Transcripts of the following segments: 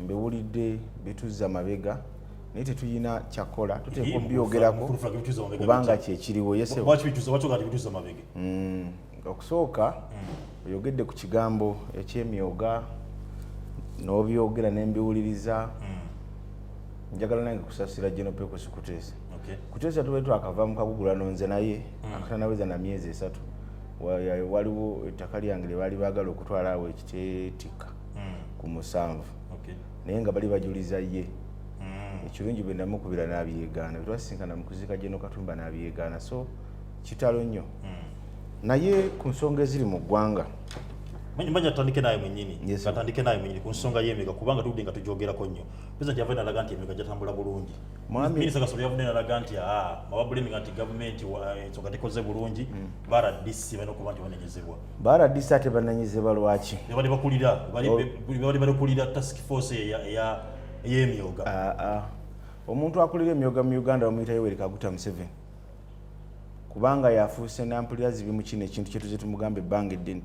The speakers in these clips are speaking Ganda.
mbewulidde bituzza mabega naye tetuyina kyakola tuteekwa byogerako kubanga kyekiriwo okusooka oyogedde ku kigambo ekyemyoga n'obyogera n'embiwuliriza njagala nange kusasira General Pecos Kuteesa tube twakava kagugula nonze naye akatanaweza na myezi 3 waliwo ettaka lyange lye baali baagala okutwala awo ekiteetika ku 7 naye nga bali bajuliza ye ekirungi bwe namukubira n'abyegaana bwe twasinkana mu kuzika General Katumba n'abyegaana so kitalo nnyo naye ku nsonga eziri mu ggwanga manya tandike naye mwennyini katandike naye mwennyini ku nsonga y'emyuga kubanga tudde nga tujogerako nnyo President yava n'alaga nti emyuga gyatambula bulungi Minisita Kasolo yavudde n'alaga nti mababulemi nti gavumenti ensonga tekoze bulungi BRDC balina okuba nti banenyezebwa BRDC ate banenyezebwa lwaki bali bakulira task force ey'emyuga omuntu akulira emyuga mu Uganda bamuyita Yoweri Kaguta Museveni kubanga yafuuse nampulira zibi mu kino ekintu kyetuze tumugambe ebbanga eddene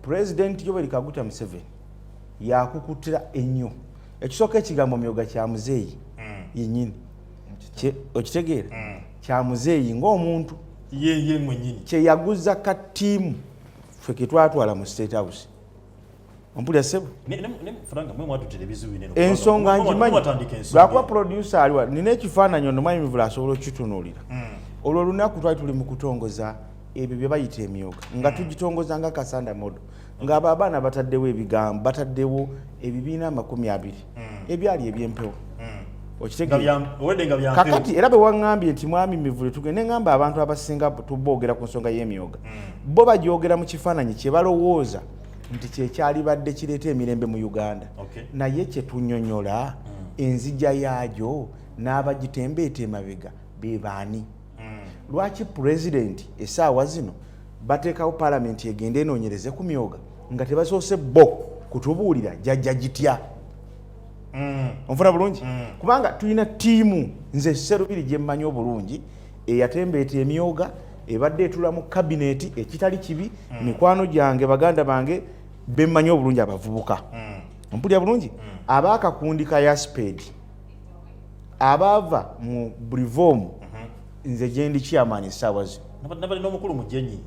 President Yoweri Kaguta Museveni yakukutira ennyo ekisooka ekigambo myoga kya muzeeyi yennyini okitegeera kya muzeeyi ng'omuntu ye mwennyini kye yaguza ka ttiimu ffe ke twatwala mu State House ompulira ssebo ensonga ngimanyi lwakuba producer aliwa nina ekifaananyi ono mwami Mivula asobola okitunuulira olwo olunaku twali tuli mu kutongoza ebyo bye bayita emyoga nga tugitongoza nga Kasanda Modo ng'abo abaana bataddewo ebigambo bataddewo ebibiina 20 ebyali ebyempewo kakati era bwe waŋŋambye nti mwami Mivule tugende ngamba abantu abasinga tuboogera ku nsonga y'emyoga bo bagyogera mu kifaananyi kye balowooza nti kyekyali badde kireeta emirembe mu Uganda naye kye tunnyonnyola enzija yaagyo n'abagitembeeta emabega be baani lwaki President essaawa zino bateekawo Parliament egende enoonyereze ku myoga nga tebasoose bo kutubuulira jajja gitya onfuna bulungi kubanga tulina ttiimu nze Sserubiri gye mmanyi obulungi eyatembeeta emyoga ebadde etula mu kabineti ekitali kibi mikwano gyange baganda bange bemmanyi obulungi abavubuka ompulira bulungi abaakakundi ka Yasped abaava mu Brivom nze gyendi chairman essaawa zino nabalina omukulu mujenyi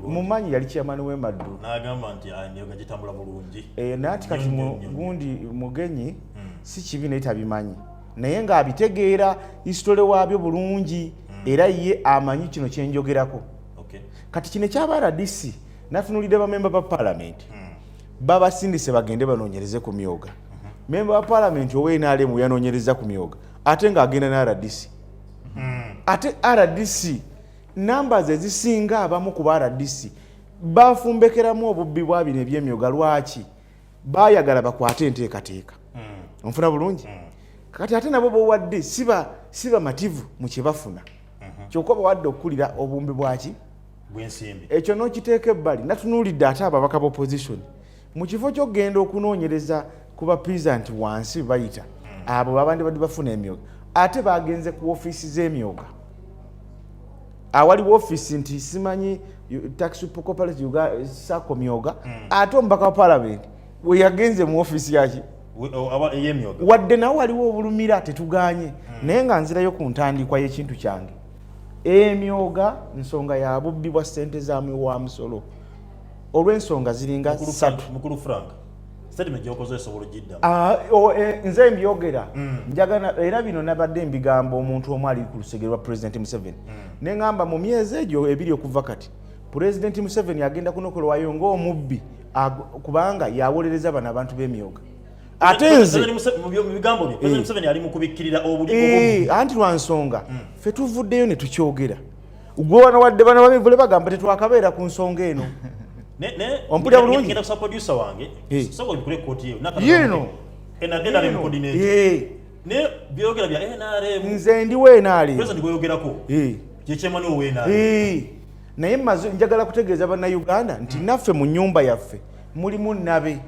mumanyi yali chairman w'emaddu n'agamba nti emyoga gitambula bulungi naati kati gundi mugenyi si kibi naye tabimanyi naye ng'abitegeera hisitole waabyo bulungi era ye amanyi kino kyenjogerako kati kino ekyaba RDC natunulidde bamemba ba Parliament babasindise bagende banoonyereze ku myoga memba wa Parliament ow'NRM yanoonyereza ku myoga ate ng'agenda na RDC ate RDC numbers ezisinga abamu ku RDC bafumbekeramu obubbi bwa bino ebyemyoga lwaki baayagala bakwate enteekateeka onfuna bulungi kati ate nabo bowadde siba mativu mu kye bafuna kyokka bawadde okukulira obumbi bwaki bw'ensimbi ekyo n'okiteeka ebbali natunuulidde ate ababaka b'opposition mu kifo ky'okgenda okunoonyereza ku bapeasant wansi bayita abo babandi badde bafuna emyoga ate bagenze ku ofiisi z'emyoga awaliwo ofiisi nti simanyi tax cooperative sako myoga ate omubaka wa Parliament we yagenze mu ofiisi yaki wadde nawo waliwo obulumira tetuganye naye nga nzirayo ku ntandikwa y'ekintu kyange emyoga nsonga ya bubbi bwa ssente zaamwe wa musolo olw'ensonga ziringa 3 mukulu Frank statement gyokoze esobola gidda nze mbyogera njagana era bino nabadde mbigambo omuntu omu ali ku lusegere lwa President Museveni ne ngamba mu myezi egyo ebiri okuva kati President Museveni agenda kunokolwayo ng'omubbi kubanga yawolereza bano abantu b'emyoga ate nze mu bigambo bye President Museveni ali mu kubikkirira obuli anti lwa nsonga ffe tuvuddeyo ne tukyogera gwe wano wadde bano Bamivule bagamba tetwakabeera ku nsonga eno ompulira bulungi ngenda kusa producer wange soko bikule koti yeno NRM coordinator ne byogera bya NRM nze ndi w'NRM President goyogerako kyekemani ow'NRM naye njagala kutegeeza bannayuganda nti naffe mu nnyumba yaffe mulimu nabe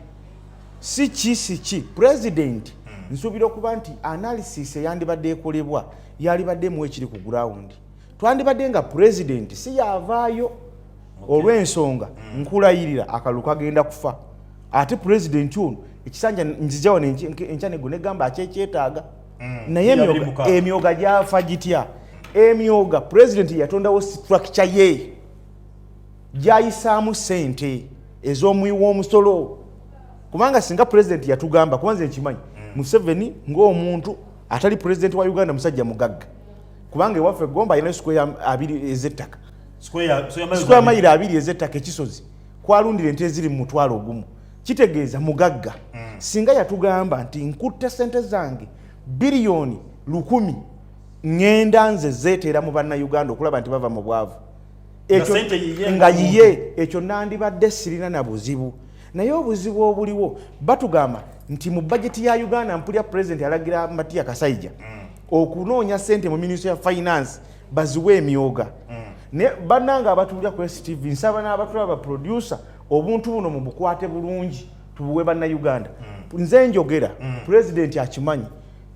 si President nsuubira okuba nti analysis eyandibadde ekolebwa yalibadde mu ekiri ku ground twandibadde nga President si yavaayo olw'ensonga nkulayirira akalu kagenda kufa ate President ono ekisanja nzijawo enkya negamba akyetaaga naye emyoga gyafa gitya emyoga president yatondawo structure ye gyayisaamu sente ez'omuwi w'omusolo kubanga singa president yatugamba kubanze nkimanyi Museveni ng'omuntu atali president wa Uganda musajja mugagga kubanga ewaffe Gomba alina square 2 ez'ettaka square mile 2 ez'ettaka ekisozi kwalundira ente eziri mu mutwalo ogumu kitegeeza mugagga singa yatugamba nti nkutte sente zange biliyoni 1,000 ngenda nze zeetera mu bannayuganda okulaba nti bava mu bwavu nga yiye ekyo nandibadde sirina na buzibu naye obuzibu obuliwo batugamba nti mu bajeti ya Uganda mpulya president alagira Matia Kasaija okunoonya sente mu Ministry ya Finance baziwe emyoga ne bannanga abatulya ku STV nsaba n'abatulya ba producer obuntu buno mu bukwate bulungi tubuwe bannayuganda nze njogera president akimanyi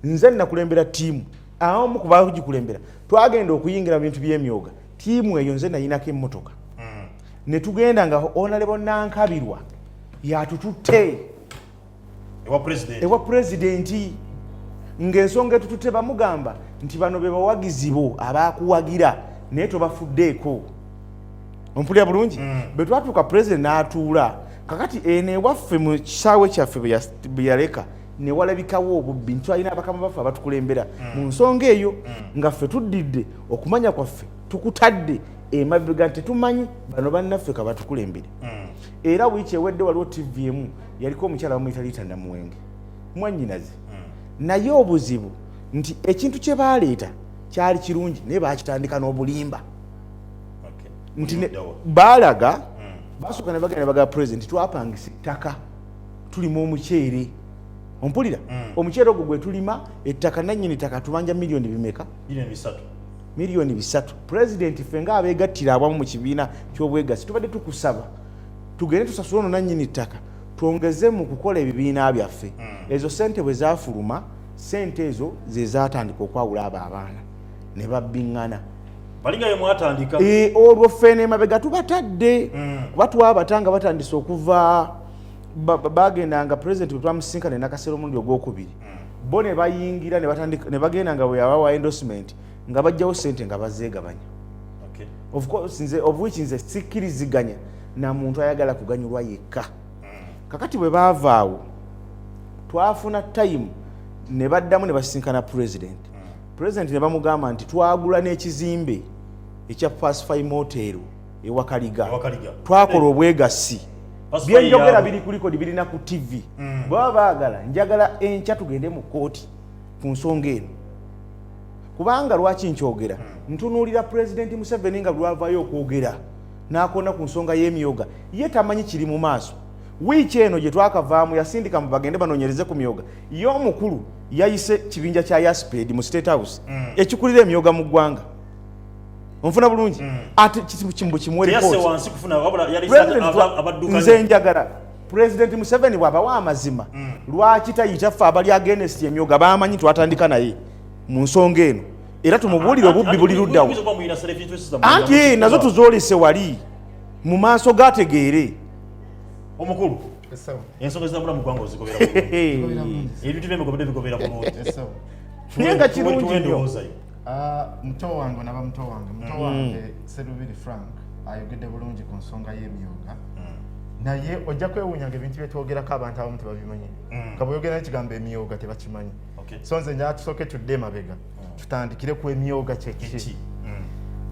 nze nakulembera tiimu abamu ku bagikulembera twagenda okuyingira bintu by'emyoga tiimu eyo nze nayinako emmotoka ne tugenda nga honorable Nankabirwa yatututte ewa president ng'ensonga etututte bamugamba nti bano be bawagizi bo abakuwagira naye tobafuddeeko ompulira bulungi bwe twatuuka president n'atuula kakati eno ewaffe mu kisaawe kyaffe bwe yaleka ne walabikawo obubbi nti twalina abakama baffe abatukulembera mu nsonga eyo nga ffe tuddidde okumanya kwaffe tukutadde emabega tetumanyi bano bannaffe kabatukulembere era wiiki ewedde waliwo TV emu yaliko omukyala bamuyita Liita Namuwenge mwannyinaze naye obuzibu nti ekintu kye baaleeta kyali kirungi naye bakitandika n'obulimba nti baalaga basooka ne bagenda ne bagaba president twapangisa ettaka tulima omuceere ompulira omuceere ogwo gwe tulima ettaka nannyini ttaka tubanja miliyoni bimeka miliyoni 3 president ffe nga abeegattira abamu mu kibiina ky'obwegassi tubadde tukusaba tugende tusasula ono nannyini ttaka twongeze mu kukola ebibiina byaffe ezo sente bwe zaafuluma sente ezo ze zaatandika okwawula abo abaana ne babbiŋŋana balingayo mwatandika olwo ffe n'emabega tubatadde kuba twabatanga batandise okuva bagendanga president bwe twamusinkana enakaseera omulundi ogwokubiri bo ne bayingira ne bagenda nga bwe yabawa endorsement nga bajjawo sente nga bazeegabanya of course of which nze sikkiriziganya na muntu ayagala kuganyulwa yekka kakati bwe baavaawo twafuna time ne baddamu ne basinkana president ne bamugamba nti twagula n'ekizimbe ekya Pacify Motel ewa Kaliga twakola obwegassi byenjogera biri kuliko birina ku TV baba baagala njagala enkya tugende mu kooti ku nsonga eno kubanga lwaki nkyogera ntunuulira president Museveni nga lwavaayo okwogera n'akona ku nsonga y'emyoga ye tamanyi kiri mu maaso wiiki eno gye twakavaamu yasindika mu bagende banoonyereze ku myoga ye omukulu yayise kibinja kya Yasped mu State House ekikulira emyoga mu ggwanga onfuna bulungi ate kimbu kimwe report nze njagala president Museveni bw'abawa amazima lwaki tayita ffe abali against emyoga bamanyi twatandika naye mu nsonga eno era tumubuulire obubbi buli luddawo anti nazo tuzoolese wali mu maaso gategeere omukulu ensonga ezitambula mu ggwanga ozigobera ebintu by'emigobero bigobera bulungi naye nga kirungi nnyo muto wange naba muto wange Serubiri Frank ayogedde bulungi ku nsonga y'emyoga naye ojja kwewuunyanga ebintu byetwogerako abantu abamu tebabimanyi kabweyogera n'ekigambo emyoga tebakimanyi so nze njala tusooke tudde emabega tutandikire ku emyoga kyeki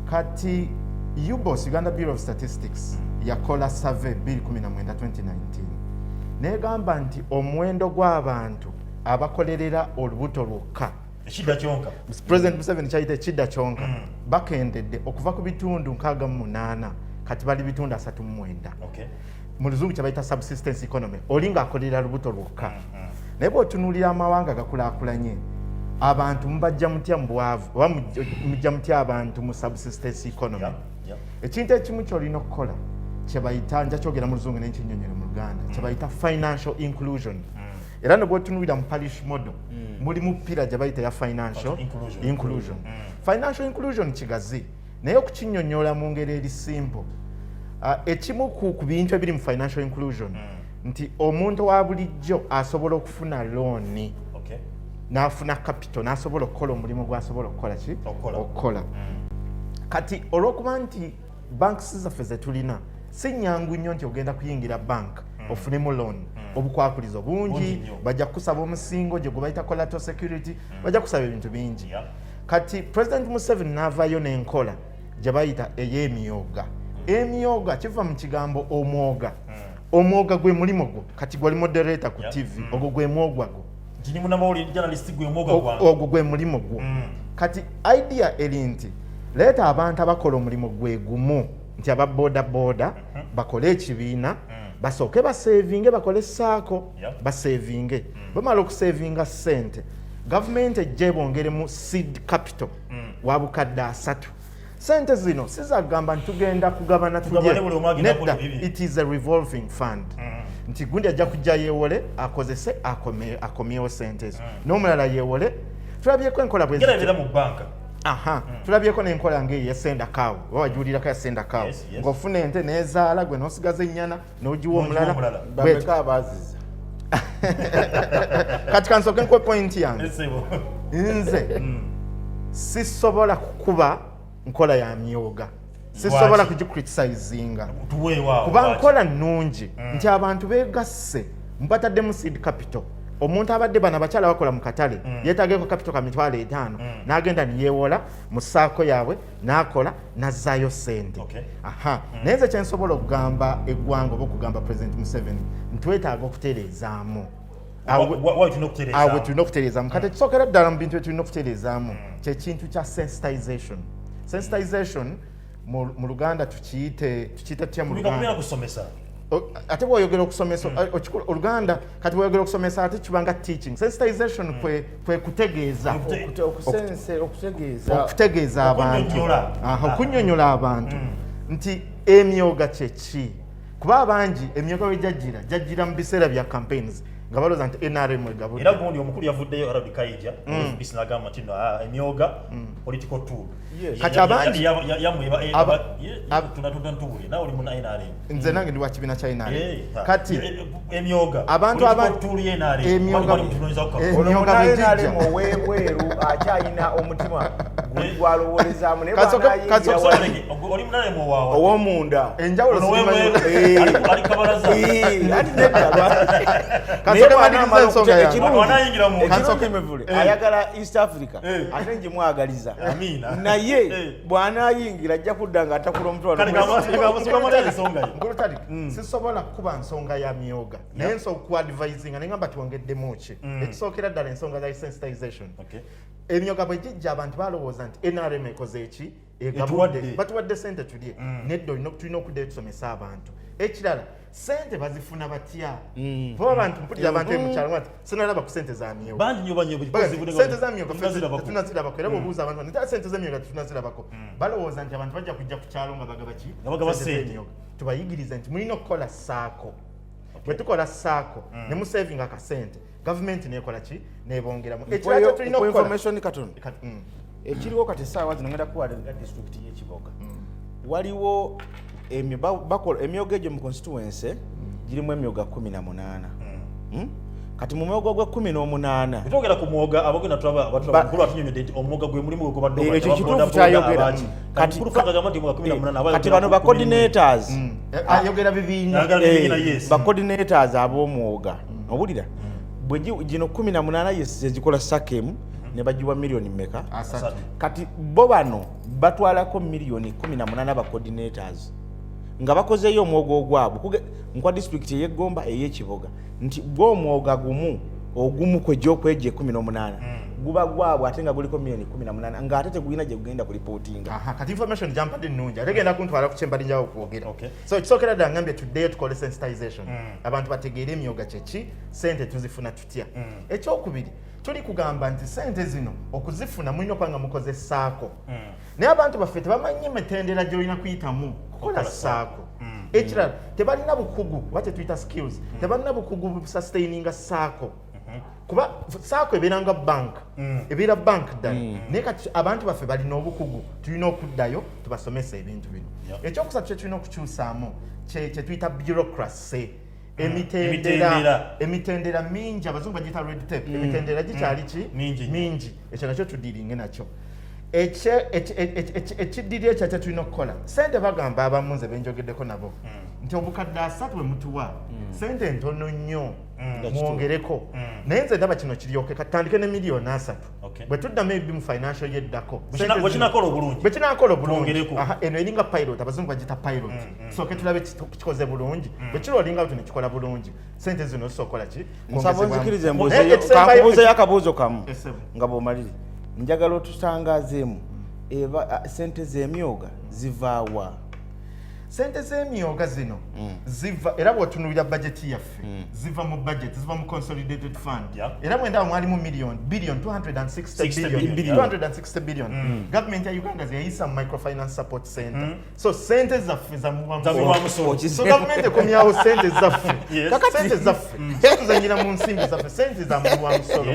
kati UBOS Uganda Bureau of Statistics yakola survey 2019 negamba nti omuwendo gw'abantu abakolerera olubuto lwokka ekidda kyonka President Museveni kyayita ekidda kyonka bakendedde okuva ku bitundu 68 kati bali bitundu 39 mu luzungu kyebayita subsistence economy oli ng'akolerera lubuto lwokka naye bw'otunuulira amawanga gakulaakulanye abantu mubajja mutya mu bwavu oba mujja mutya abantu mu subsistence economy ekintu ekimu kyolina okukola kyebayita nja kyogera mu luzungu n'ekinnyonnyola mu Luganda kyebayita financial inclusion era ne bw'otunuulira mu parish model mulimu pira gye bayita ya financial inclusion financial inclusion kigazi naye okukinnyonnyola mu ngeri eri simple ekimu ku bintu ebiri mu financial inclusion nti omuntu wa bulijjo asobola okufuna loan n'afuna capital n'asobola okukola omulimu gw'asobola okukola ki okukola kati olw'okuba nti banks zaffe ze tulina si nnyangu nnyo nti ogenda kuyingira bank ofunemu loan obukwakulizo bungi bajja kukusaba omusingo gye gwe bayita collateral security bajja kusaba ebintu bingi kati President Museveni n'avaayo n'enkola gye bayita ey'emyoga emyoga kiva mu kigambo omwoga omwoga gwe mulimo gwo kati gwali moderator ku TV ogwo gwe mwogwa gwo ogwo gwe mulimo gwo kati idea eri nti leeta abantu abakola omulimu gwe gumu nti aba boda bakole ekibiina basooke basevinge bakole saako basevinge bamala okusevinga ssente gavumenti ejja ebongeremu seed capital wa bukadde 3 sente zino sizagamba ntugenda kugabana nedda it is a revolving fund nti gundi ajja kujja yeewole akozese akomyewo sente ezo n'omulala yeewole tulabyeko enkola tulabyeko n'enkola ng'eyo yasenda kaawo oba wagiwulirako yasenda kaawo ng'ofuna ente n'ezaala gwe n'osigaza ennyana n'ogiwa omulala kati kansooke nkwe point yange nze sisobola kukuba nkola ya myoga sisobola kugicriticizinga kuba nkola nnungi nti abantu beegasse mpataddemu seed capital omuntu abadde bana bakyala bakola mu katale yeetageko capital ka mitwalo 5 n'agenda niyeewola mu ssaako yaabwe n'akola n'azzaayo ssente naye nze kyensobola okugamba eggwanga oba okugamba President Museveni ntwetaaga okutereezaamu awe tulina okutereezaamu kati ekisookera ddala mu bintu byetulina okutereezaamu kyekintu kya sensitization mu Luganda tukiyite tutya mu Luganda ate bw'oyogera okusomesa Oluganda kati bw'oyogera okusomesa ate kibanga teaching sensitization kwe kutegeeza okutegeeza abantu okunnyonnyola abantu nti emyoga kyeki kuba abangi emyoga we jajjira mu biseera bya campaigns nga balooza nti NRM egabudde era gundi omukulu yavuddeyo Arabi Kaija FBC n'agamba nti emyoga political tool kati abangi tunatubule nawe oli mu NRM nze nange ndi wa kibiina kya NRM kati emyoga abantu emyoga NRM owebweru akyayina omutima gwalowolezaamu oli munarem owaawa ow'omunda enjawulo ali kabalaza ayagala East Africa ate nje mwagaliza naye bw'anaayingira ajja kudda nga atakula omutwalo sisobola kuba nsonga ya myoga naye nsobola kuadvisinga naye ngamba twongeddemu ki ekisookera ddala ensonga za sensitization emyoga bwe gijja abantu balowooza nti NRM ekoze eki egabudde batuwadde sente tulye nedda tulina okuddayo tusomesa abantu ekirala sente bazifuna batya kuba abantu mpulira abantu emukyalo ati sinalaba ku sente za myoga sente za myoga tunazirabako era bwobuuza abantu nti sente z'emyoga tunazirabako balowooza nti abantu bajja kujja ku kyalo nga bagaba ki tubayigiriza nti mulina okukola saako bwe tukola saako ne musavinga akasente gavumenti nekola ki nebongeramu ekirala tulina okukola ekiriwo kati essaawa zino ngenda kuwala disitulikiti y'Ekiboga waliwo emyoga egyo mu constituency girimu emyoga 18 kati mu mwogo gwa 18 bitogera ku mwoga abagenda tulaba abatula atunyonyedde nti omwoga gwe mulimu gwe kubadde ekyo kituufu kyayogera kati bano ba coordinators ayogera bibiina ba coordinators ab'omwoga obulira bwe gino 18 yezikola sakemu ne bagiwa miliyoni mmeka kati bo bano batwalako miliyoni 18 ba coordinators nga bakozeyo omwogo ogwabwe nkwa district y'Egomba ey'Ekiboga nti gw'omwoga ogumu kwejje 18 guba gwabwe ate nga guliko miliyoni 18 nga ate tegulina gye gugenda ku reportinga kati information jampadde nnungi ategenda kuntwala ku kyembali njawo okwogera so kisookera ddala ngambye tuddeyo tukole sensitization abantu bategeere emyoga kyeki sente tuzifuna tutya ekyokubiri tuli kugamba nti sente zino okuzifuna mulina okuba nga mukoze saako naye abantu baffe tebamanyi mitendera gy'olina kuyitamu kukola saako ekirala tebalina bukugu oba kyetuyita skills tebalina bukugu busustaininga saako kuba saako ebeeranga bank ebeera bank ddala naye kati abantu baffe balina obukugu tulina okuddayo tubasomesa ebintu bino ekyokusatu kye tulina okukyusaamu kyetuyita bureaucracy emitendera mingi abazungu bagiyita red tape emitendera gikyali ki mingi ekyo nakyo tudiringe nakyo ekiddiri ekyo ate tulina okukola sente bagamba abamu nze benjogeddeko nabo nti obukadde 3 bwe mutuwa sente ntono nnyo mwongereko naye nze ndaba kino kiryoke katandike ne miliyoni 3 bwe tuddamu ebi mu financial yeddako bwekinakola obulungi eno eringa pilot abazungu bagita pilot soke tulabe kikoze bulungi bwe kiro olinga buto nekikola bulungi sente zino zisokola ki nsabonzikirize mbuuzeyo akabuuzo kamu nga bw'omalire njagala otusangazeemu sente z'emyoga zivaawa sente z'emyoga zino ziva era bw'otunuulira bajeti yaffe ziva mu budget ziva mu consolidated fund era bwendaba mwalimu billion 260 billion government ya Uganda zeyayisa mu microfinance support center so sente zaffe zamuwamusolo so government ekomyawo sente zaffe sente zaffe tuzanyira mu nsimbi zaffe sente zamuwamusolo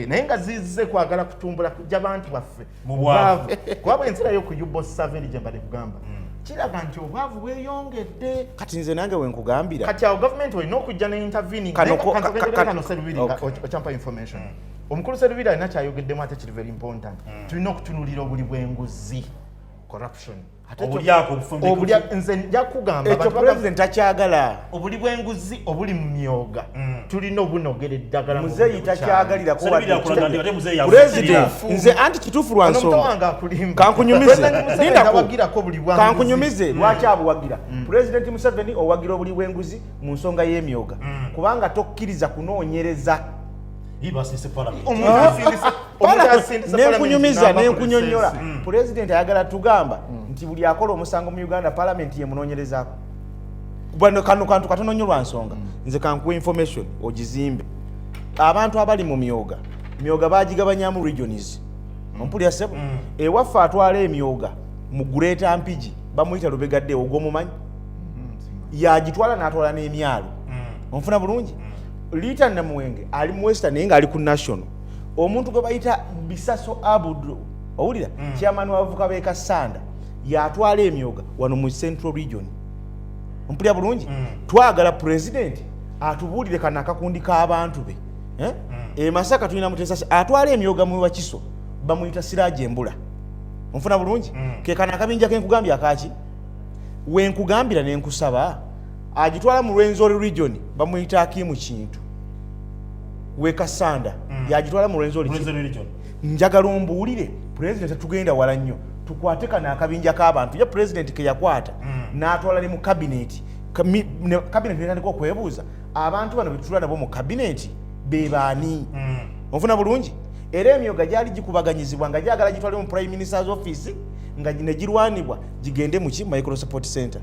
naye nga zizze kwagala kutumbula kujja bantu baffe mu bwavu kuba ensira y'okuyuba saveri gye mbadde kugamba kiraga nti obwavu bweyongedde kati nze nange wenkugambira kati awo gavumenti olina okujja ne intervening kano Serubiri ochampa information omukulu Serubiri alina kyayogeddemu ate kiri very important tulina okutunuulira obuli bw'enguzi corruption nze nja kugamba ekyo president takyagala obuli bw'enguzi obuli mu myoga tulina obunogera eddagala muzeeyi takyagalira president nze anti kituufu lwa nsonga kankunyumize lwaki abuwagira president Museveni owagira obuli bw'enguzi mu nsonga y'emyoga kubanga tokkiriza kunoonyereza nenkunyumiza nenkunyonyola president ayagala tugamba nti buli akola omusango mu Uganda parliament yemunoonyerezaako bwano kano kantu katono nnyo lwa nsonga nze kankuwa information ogizimbe abantu abali mu myoga bagigabanyamu regions ompulya sebo ewaffe atwala emyoga mu Greater Mpigi bamuyita Lubegadde ogw'omumanyi yagitwala n'atwala n'emyalo onfuna bulungi Lita Namuwenge ali mu Western naye nga ali ku national omuntu gwe bayita Bisaso Abudu owulira chairman w'abavuka b'e Kasanda yatwala emyoga wano mu Central Region ompulya bulungi twagala president atubuulire kana akakundi k'abantu be Masaka tulina Mutesa atwala emyoga mu Wakiso bamuyita Siraje Embula onfuna bulungi ke kana akabinja kenkugambya akaki wenkugambira nenkusaba agitwala mu Rwenzori region bamuyita Akimu Kintu Wekasanda yagitwala mu Rwenzori region njagala ombuulire president tugenda wala nnyo tukwate kana akabinja k'abantu ya president ke yakwata n'atwala ne mu cabinet netandika okwebuuza abantu bano betutula nabo mu cabinet be baani onfuna bulungi era emyoga gyali gikubaganyizibwa nga gyagala gitwale mu prime minister's office nga negirwanibwa gigende mu micro support center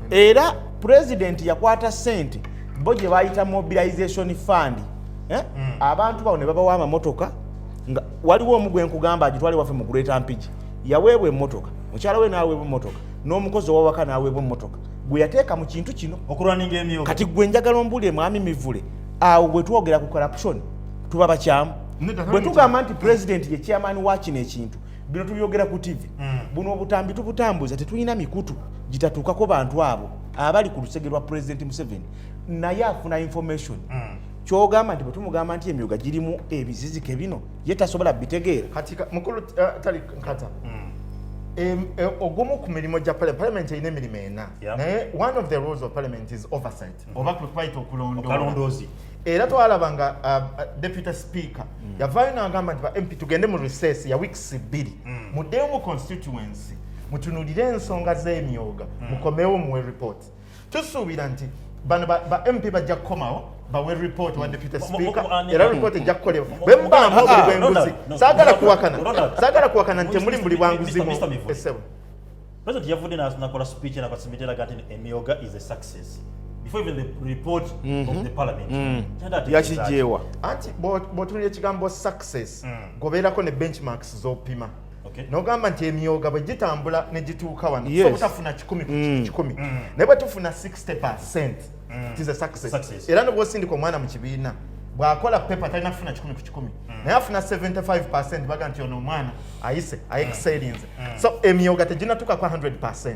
era president yakwata sente bo gye bayita mobilization fund abantu bawo ne babawa amamotoka nga waliwo omugwe nkugamba agitwale waffe mu Greater Mpigi yaweebwa emmotoka mukyala we n'aweebwa emmotoka n'omukozi ow'awaka n'aweebwa emmotoka gwe yateeka mu kintu kino okulwaninga emyoga kati gwe njagala ombuulire mwami Mivule awo bwe twogera ku corruption tuba bakyamu bwe tugamba nti president ye chairman wa kino ekintu bino tubyogera ku TV buno obutambi tubutambuza tetulina mikutu gitatuukako bantu abo abali ku lusege lwa president Museveni naye afuna information kyogamba nti bwe tumugamba nti emyoga girimu ebizizike bino ye tasobola bitegeera kati mukulu tali nkata ogumu ku mirimu gya parliament erina emirimu ena naye one of the roles of parliament is oversight oba kwita okulondoozi era twalabanga deputy speaker yavaayo n'agamba nti ba MP tugende mu recess ya weeks 2 muddeyo mu constituency mutunulire ensonga z'emyoga mukomewo muwe report tusuubira nti bano ba MP bajja kukomawo bawe report wa deputy speaker era report ejja kukolebwa bwe mubaamu obuli bw'enguzi saagala kuwakana nti temuli buli bwanguzi mu essebo president yavudde n'akola speech n'akasimitira nti emyoga is a success before even the report of the parliament yakijeewa anti bw'otunulira ekigambo success gobeerako ne benchmarks z'opima nogamba nti emyoga bwe gitambula ne gituuka wano so butafuna 10 ku 10 naye bwe tufuna 60% it is a success era ne bw'osindika omwana mu kibiina bwakola paper talina kufuna 10 ku 10 naye afuna 75% baga nti ono omwana ayise excellence so emyoga teginatuuka kwa 100%.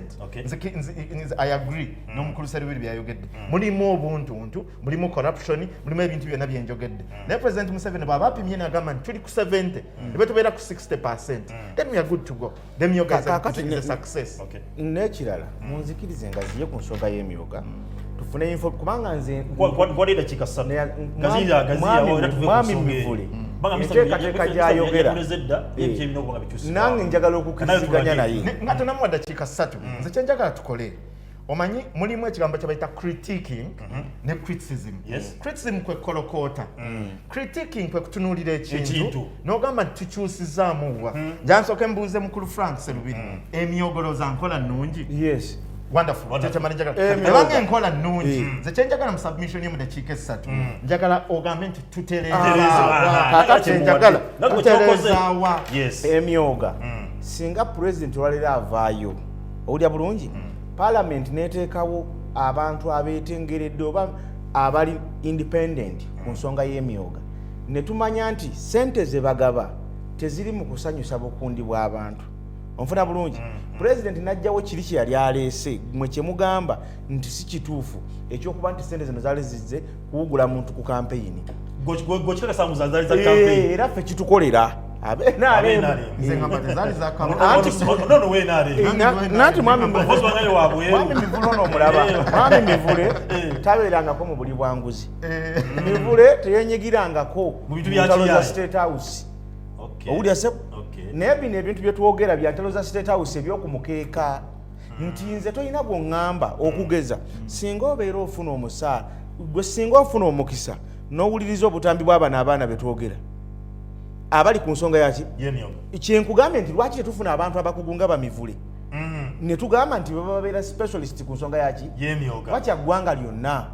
I agree n'omukulu Sseribiri byayogedde mulimu obuntuntu mulimu corruption mulimu ebintu byonna byenjogedde naye President Museveni bw'aba apimye n'agamba nti tuli ku 70 ne bwe tubeera ku 60% then we are good to go. The emyoga is a success. N'ekirala munzikirize nga ziye ku nsonga y'emyoga tufune info kubanga nze kwadida kikasana mwami Mivule enteekateeka gy'ayogera nange njagala okukiriziganya naye nga tonamuwa dakiika 3 nze kyenjagala tukole omanyi mulimu ekigambo kye bayita critiquing ne criticism. Criticism kwe kolokoota critiquing kwe kutunuulira ekintu n'ogamba nti tukyusizaamu wa njansooke mbuuze mukulu Frank Sseribiri emyogoloza nkola nnungi. Yes. Wonderful. Ebanga enkola nnungi nze kyenjagala mu submission ye mu dakiika 3 njagala ogambe nti tutereezaawa emyoga singa president walera avaayo owulya bulungi parliament neteekawo abantu abeetengeredde oba abali independent ku nsonga y'emyoga ne tumanya nti sente ze bagaba teziri mu kusanyusa bukundi bw'abantu. Onfuna bulungi president najjawo kiri kye yali aleese mwe kye mugamba nti si kituufu ekyokuba nti sente zino zaali zizze kuwugula muntu ku campaign era ffe kitukolera nanti mwami Mivule omulaba mwami Mivule tabeerangako mu buli bwanguzi Mivule teyenyigirangako mu ntalo za State House. Owulya sebo naye bino ebintu bye twogera bya ntalo za State House ebyokumukeeka nti nze tolina bw'oŋŋamba okugeza singa obeera ofuna omusaala gwe singa ofuna omukisa n'owuliriza obutambi bw'abana abaana be twogera abali ku nsonga yaki kyenkugambye nti lwaki tetufuna abantu abakugu nga Bamivule ne tugamba nti baba babeera specialist ku nsonga yaki bakya ggwanga lyonna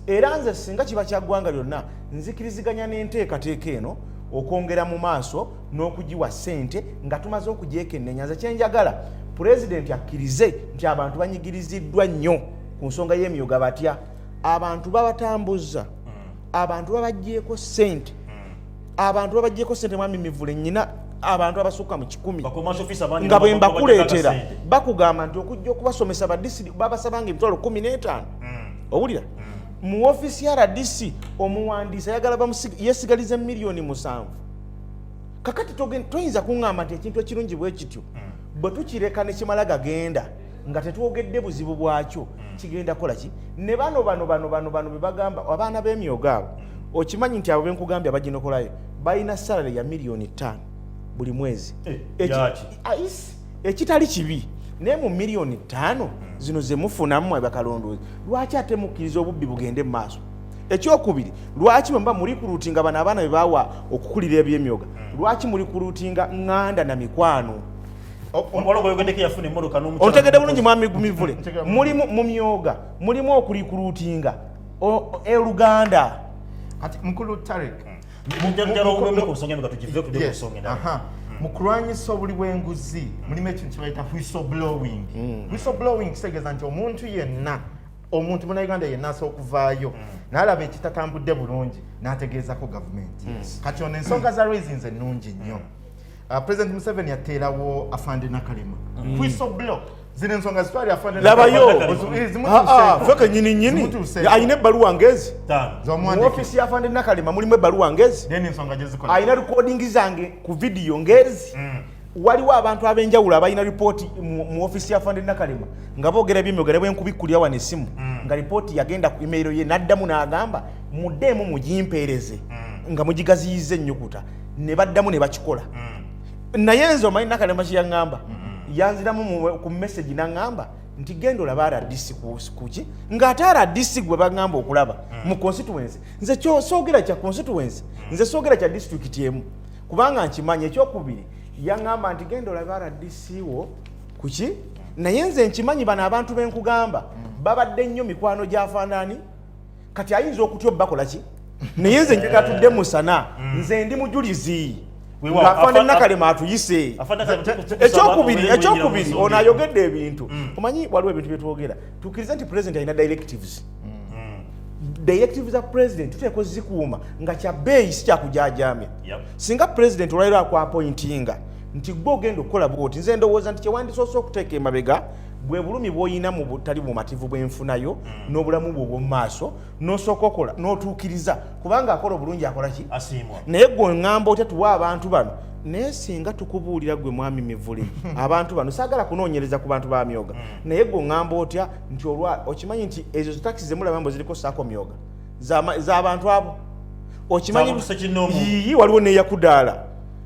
era nze singa kiba kya ggwanga lyonna nzikiriziganya n'enteekateeka eno okwongera mu maaso n'okugiwa ssente nga tumaze okugyekennenya. Nze kyenjagala pulezidenti akkirize nti abantu banyigiriziddwa nnyo ku nsonga y'emyoga batya abantu babatambuza abantu babaggyeko ssente mwami Mivule nnyina abantu abasukka mu 10 nga bwe mbakuleetera bakugamba nti okujja okubasomesa badisitulikiti babasabanga emitwalo 15 owulira mu ofisi ya RDC omuwandiisi ayagala yesigalize miliyoni 7 kakati toyinza kuŋŋamba nti ekintu ekirungi bwe kityo bwe tukireka ne kimala gagenda nga tetwogedde buzibu bwakyo kigenda kola ki ne bano be bagamba abaana b'emyoga abo okimanyi nti abo benkugambye abaginokolayo balina salary ya miliyoni 5 buli mwezi ekitali kibi naye mu miliyoni 5 zino ze mufunamu abakalondoozi lwaki ate mukkiriza obubbi bugende mu maaso. Ekyokubiri lwaki mba muri kurutinga bana abaana be bawa okukulira ebyemyoga lwaki muri kurutinga ŋŋanda na mikwano otegedde bulungi mwami Mivule mulimu mu myoga mulimu okulikurutinga Luganda kati mukulu Tarek mu kulwanyisa obuli bw'enguzi mulimu ekintu kyebayita whistleblowing. Whistleblowing kitegeeza nti omuntu munauganda yenna asobola okuvaayo n'alaba ekitatambudde bulungi n'ategeezako gavumenti. Kati ono ensonga za raisins ennungi nnyo. President Museveni yateerawo Afande Nakalema whistleblow zino ensonga zitwali Afande labayo feke nyini ayina ebbaluwa ngezi mu ofisi ya Afande Nakalema mulimu ebbaluwa ngezi ayina recording zange ku video ngezi waliwo abantu ab'enjawulo abalina ripooti mu ofisi ya Afande Nakalema nga boogera ebyemyoga ne bwe nkubikkulira wano essimu nga ripooti yagenda ku email ye n'addamu n'agamba muddeemu mugimpeereze nga mugigaziyiza ennyukuta ne baddamu ne bakikola. Naye nze omanyi Nakalema kye yaŋŋamba yanziramu ku message n'aŋŋamba nti genda olaba RDC kuki ng'ate RDC gwe baŋŋamba okulaba mu constituency nze soogera kya constituency nze soogera kya district emu kubanga nkimanyi. Ekyokubiri yaŋŋamba nti genda olaba RDC wo kuki naye nze nkimanyi bano abantu benkugamba babadde nnyo mikwano gy'afaanani kati ayinza okutya obbakola ki naye nze njegatudde musana nze ndi mujulizi Afande Nakalema atuyise. Ekyokubiri ono ayogedde ebintu omanyi waliwo ebintu bye twogera tukkiriza nti president alina directives directive za president tuteekwa zikuuma nga kya bbeeyi si kyakujajamya. Singa president olwairo akwapointinga nti gwe ogenda okukola bwoti nze ndowooza nti kyewandisoose okuteeka emabega bwe bulumi bw'olina mu butali bumativu bw'enfunayo n'obulamu bwo obw'omu maaso n'osooka okola n'otuukiriza kubanga akola obulungi akola ki asiimwa. Naye gwe ngamba otya tuwa abantu bano naye singa tukubuulira gwe mwami Mivule abantu bano saagala kunoonyereza ku bantu ba Myoga naye gwe ngamba otya nti okimanyi nti ezo zitakisi zemulaba mbo ziriko saako Myoga z'abantu abo okimanyi yiyi waliwo neyakudaala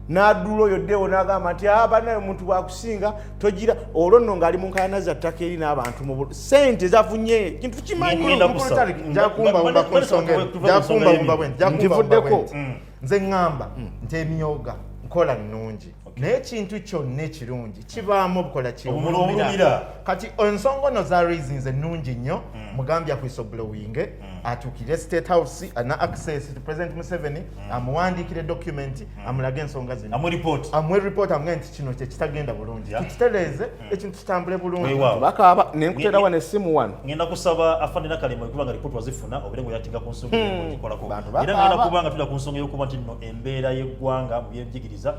n'addula oyo ddewo n'agamba nti banayo omuntu bwakusinga togira olwo nno ng'ali mu nkaayana za ttaka eri n'abantu mu sente zavunye kintu kimanyi njakumbawumba nze ŋŋamba nti Emyoga nkola nnungi naye ekintu kyonna ekirungi kibaamu obukola kiwulira kati ensonga ono za reasons ennungi nnyo mugambya kwisoblowinge atuukire State House ana access to President Museveni amuwandiikire document amulage ensonga zino amuwe report amuge nti kino kyekitagenda bulungi tukitereeze ekintu kitambule bulungi bakaaba nenkutera wane essimu wano ngenda kusaba afanira kalima kubanga report wazifuna obulengo yatinga ku nsonga y'ekolako era ngenda kubanga tula ku nsonga y'okuba nti nno embeera y'eggwanga mu by'enjigiriza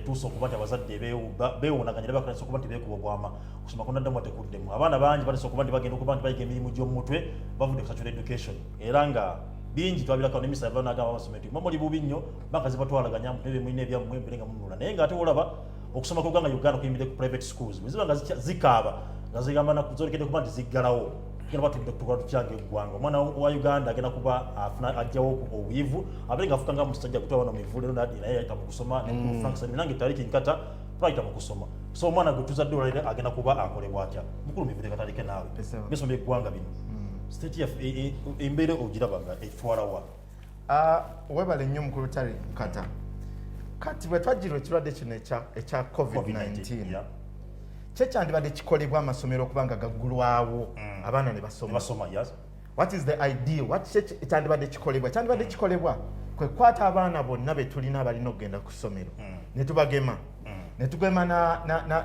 tuusa okuba nti abazadde beewunaganyira bakalesa okuba nti beekuba obwama okusoma konna ddemu tekuddemu abaana bangi balesa okuba nti bagenda okuba nti bayiga emirimu gy'omumutwe bavudde ku sexual education era nga bingi twabirako n'emisaala banagamba basome nti muli bubi nnyo banka zibatwalaganya mutebe mulina ebyammwe mbere nga mununula naye ng'ate olaba okusoma ku ggwanga Uganda kuyimbire ku private schools bwe ziba nga zikaaba nga zigamba zolekedde okuba nti ziggalawo genda batudde kutukola tukyange eggwanga omwana wa Uganda agenda kuba ajjawo obuyivu abeere ng'afuka nga musajja gutwa bano Mivule nadi naye yayita mu kusoma ne Frank Sami nange Tariki Nkata twayita mu kusoma so omwana gwe tuzadde olwaliro agenda kuba akolebwa atya mukulu Mivule katalike naawe byesoma eggwanga bino state ya embeera ogiraba nga etwala wa webale nnyo mukulu Tariki Nkata kati bwe twajjirwa ekirwadde kino ekya COVID-19 kyekyandibadde kikolebwa amasomero okubanga gaggulwawo abaana ne basoma. What is the idea? Ekyandibadde kikolebwa kyandibadde kikolebwa kwe kwata abaana bonna be tulina abalina okugenda ku ssomero ne tubagema ne tugema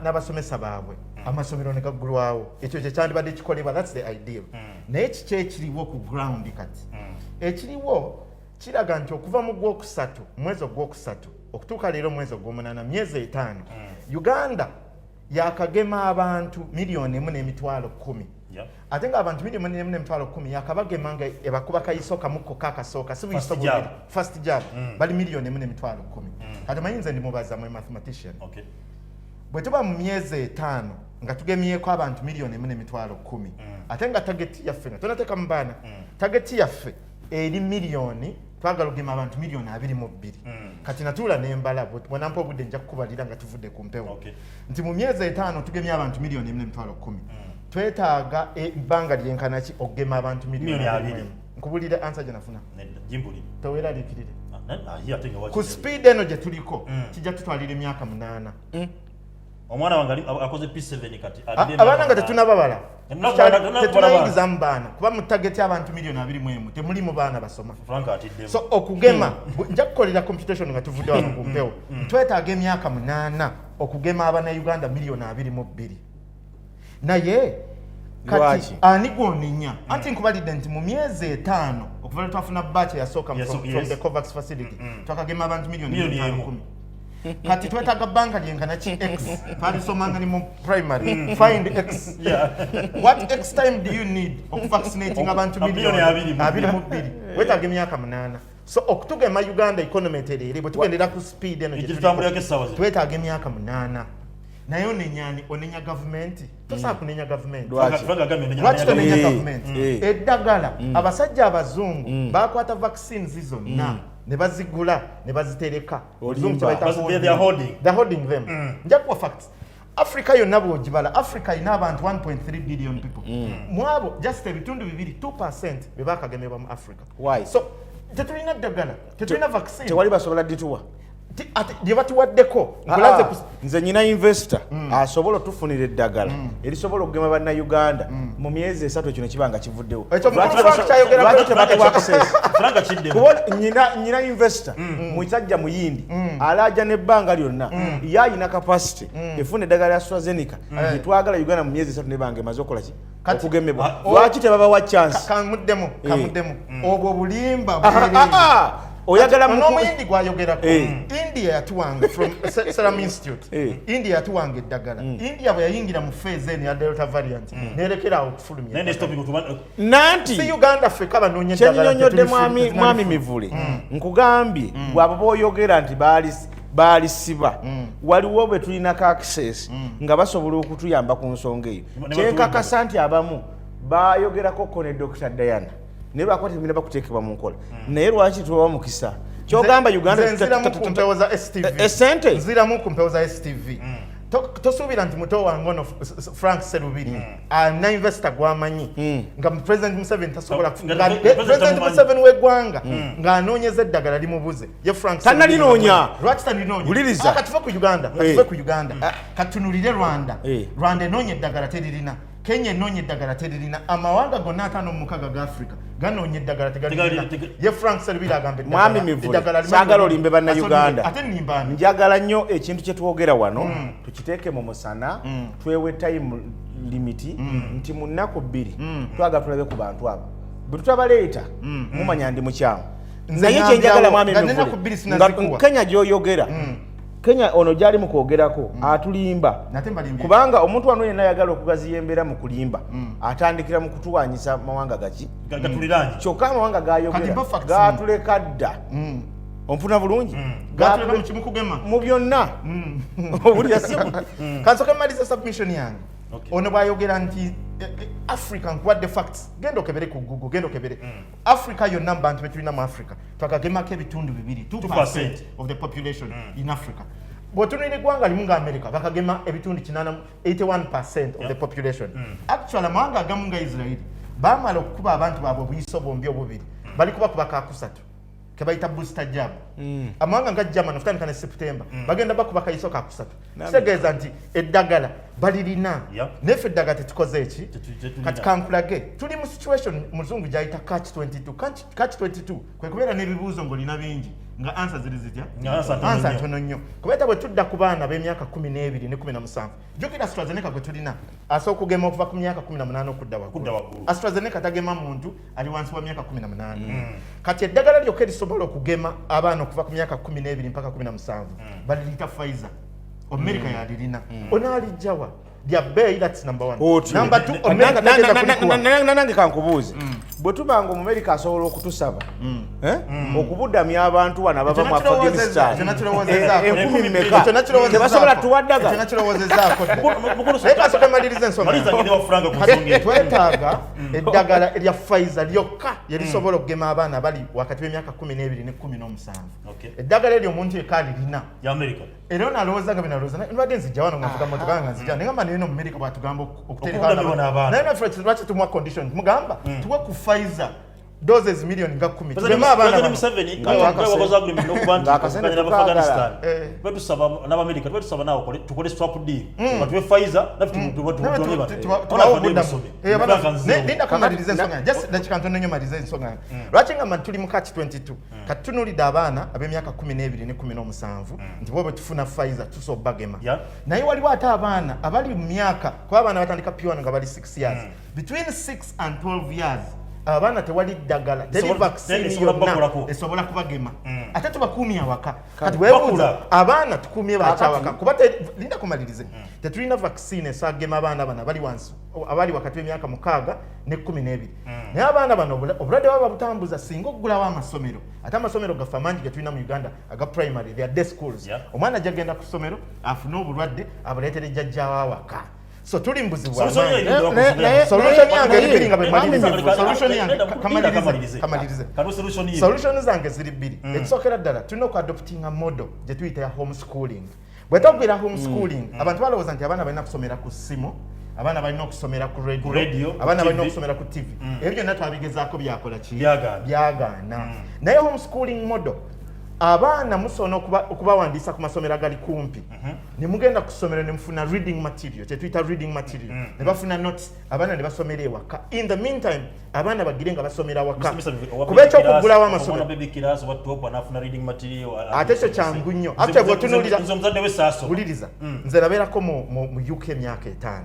n'abasomesa baabwe amasomero ne gaggulwawo ekyo kyekyandibadde kikolebwa. That's the idea. Naye kiki ekiriwo ku ground kati ekiriwo kiraga nti okuva mu Gwokusatu mwezi ogwokusatu okutuuka leero mwezi ogw'omunaana myezi 5 Uganda yakagema abantu 1,410,000 ate nga abantu 1,410,000 yakabagema nga ebakuba kayisoka mukko kakasooka si buyiso bubiri first jab bali 1,410,000 kati mayinza ndi mubaza mwe mathematician bwe tuba mu myezi 5 nga tugemyeko abantu 1,410,000 ate nga target yaffe nga tonateka mu baana target yaffe eri miliyoni twagala ogema abantu 2,200,000 kati natuula nembala bwenampa obudde nja kukubalira nga tuvudde ku mpewo nti mu myezi 5 tugemye abantu 1,410,000 twetaaga ebbanga lyenkana ki okugema abantu 2,000,000 nkubulire ansa gye nafuna toweeraliikirire ku speed eno gye tuliko kijja tutwalira emyaka 8 omwana wange akoze P7 kati abaana nga tetunababala tetunayingiza mu baana kuba mu target y'abantu 2,000,000 temuli mu baana basoma so okugema nja kukolera computation nga tuvudde wano ku mpewo twetaaga emyaka 8 okugema abannayuganda 2,200,000 naye kati ani gwonenya anti nkubalidde nti mu myezi 5 okuva lwe twafuna batch yasooka from the COVAX facility twakagema abantu 1,500,000 kati twetaaga banka lyenkana ki x twalisomanga ni mu primary find x what x time do you need okuvaccinating abantu 2,200,000 wetaaga emyaka 8 so okutugema Uganda economy etereere bwe tugendera ku speed eno twetaaga emyaka 8 naye onenya gavumenti tosobola kunenya gavumenti lwaki tonenya gavumenti eddagala abasajja abazungu bakwata vaccines zonna ne bazigula ne bazitereka they're holding them nja kuwa facts Africa yonna bw'ogibala Africa ina abantu 1.3 billion people mwabo just ebitundu 2% be bakagemebwa mu Africa so tetulina ddagala tetulina vaccine tewali basobola dituwa lyebatuwaddeko nze nyina investor asobola otufunira eddagala erisobola okugema bannayuganda mu myezi 3 kino kibanga kivuddewo nyina investor musajja muyindi alaja nebbanga lyonna yayina capacity efuna eddagala ya AstraZeneca etwagala Uganda mu myezi 3 nebanga emaze okola ki okugemebwa lwaki tebabawa chance kamuddemu obwo bulimba oyagala n'omuyindi gwayogerako India yatuwanga from Serum Institute India yatuwanga eddagala India bwe yayingira mu phase eno ya Delta variant nerekera okufulumya nanti si Uganda ffe kabanoonye eddagala kyennyonnyodde mwami Mivule nkugambye bw'abo boyogera nti baali siba waliwo bwe tulinako access nga basobola okutuyamba ku nsonga eyo kyenkakasa nti abamu bayogerako ne Dr. Diana naye lwakuba tebina bakuteekebwa mu nkola naye lwaki tubawa mukisa kyogamba Uganda esente nziramu ku mpewo za STV tosuubira nti muto wange ono Frank Serubiri alina investor gwamanyi nga President Museveni tasobola President Museveni w'eggwanga ng'anoonyeza eddagala limubuze ye Frank tannalinoonya lwaki taninonya katuve ku Uganda katunulire Rwanda enoonya eddagala teririna Kenya enoonya eddagala teririna amawanga gonna ataano mu mukaaga ga Africa ganoonya eddagala tegalirina ye Frank Serubiri agamba mwami Mivule saagala olimbe bannayuganda njagala nnyo ekintu kye twogera wano tukiteeke mu musana twewe time limit nti mu nnaku 2 twagala tulabe ku bantu abo bwe tutabaleeta mumanya ndi mukyamu naye kyenjagala mwami Mivule Kenya gy'oyogera Kenya ono jali mu kwogerako atulimba kubanga omuntu wano yenna ayagala okugaziya embeera mu kulimba atandikira mu kutuwanyisa mawanga gatuliranye kyokka amawanga gayogera gatuleka dda onfuna bulungi gatuleka mu kimu kugema mu byonna obulya simu kansoke maliza submission yange ono bwayogera nti Africa nkuwadde facts genda okebere ku Google genda okebere Africa yonna bantu betulina mu Africa twakagemako ebitundu 2% of the population in Africa bwotunira eggwanga limu nga America bakagema ebitundu 81% of the population actually amawanga agamu nga Israel bamala okukuba abantu baabwe obuyiso bombi obubiri bali kubakuba kakusatu kebayita booster jab amawanga nga Germany ofutandika ne September bagenda bakuba kayiso kakusatu kitegeeza nti eddagala balirina neffe eddagala tetukoze eki kati kankulage tuli mu situation muzungu gyayita catch 22 kwe kubeera n'ebibuuzo ng'olina bingi nga answer ziri zitya answer ntono nnyo kubeeta bwe tudda ku baana b'emyaka 12 ne 17 jjukira AstraZeneca gwe tulina asobola okugema okuva ku myaka 18 okudda waggulu AstraZeneca tagema muntu ali wansi wa myaka 18 kati eddagala lyokka erisobola okugema abaana okuva ku myaka 12 mpaka 17 baliyita Pfizer America yalirina onaalijjawa lya bbeeyi that's number 1 number 2 America tagenda nange kankubuuze bwe tubanga America asobola okutusaba okubudamya abantu wano abava mu Afghanistan enkumi mmeka tebasobola tuwaddaga twetaaga eddagala erya Pfizer lyokka yerisobola okugema abaana bali wakati w'emyaka 12 ne 17 eddagala eryo omuntu ekalirina era onalowooza nga binalowooza nibadde nzijja wano nga nvuga motoka nga nzijja naye nga nino mu America bwatugamba okuterekana naye naffe lwaki tumuwa condition mugamba tuwe ku Pfizer doses milioni nga 10 tugema abaana Museveni ngawakoza agreement n'okubantu okukanyira Afghanistan betusaba n'Amerika betusaba nawo tukole swap deal batuwe Pfizer naffe linda kamaliriza ensonga just dakika ntono nnyo maliriza ensonga lwaki nga tuli mu catch 22 kati tunulidde abaana ab'emyaka 12 ne 17 nti bwe tufuna Pfizer tusoba bagema naye waliwo ate abaana abali mu myaka kuba abaana batandika P1 nga bali 6 years between 6 and 12 years abaana tewali ddagala teri vaccine yonna esobola kubagema ate tubakuumya awaka kati weebuuza abaana tukuumye bakyawaka kuba linda kumalirize tetulina vaccine esagema abaana bano abali wakati w'emyaka 6 ne 12 naye abaana bano obulwadde baba butambuza singa okugulawo amasomero ate amasomero gaffe amangi ge tulina mu Uganda aga primary they are day schools omwana ajja ku ssomero afune obulwadde abuleetere jjajjaawo awaka so tuli mbuzibwa solution yange eri nga kamalirize solution zange ziri bbiri ekisookera ddala tulina okuadoptinga model gye tuyita ya homeschooling bwe togwira homeschooling abantu balowooza nti abaana balina kusomera ku ssimu abaana balina okusomera ku radio abaana balina okusomera ku TV ebyo byonna twabigezaako byakola ki byagaana naye homeschooling model abaana musobola okubawandiisa ku masomero agali kumpi ne mugenda ku ssomero ne mufuna reading material kyetuyita reading material ne bafuna notes abaana ne basomera ewaka in the meantime abaana bagire nga basomera waka kuba ekyokuggulawo amasomero ate ekyo kyangu nnyo ate bwotunuulira buliriza nze nabeerako mu UK emyaka 5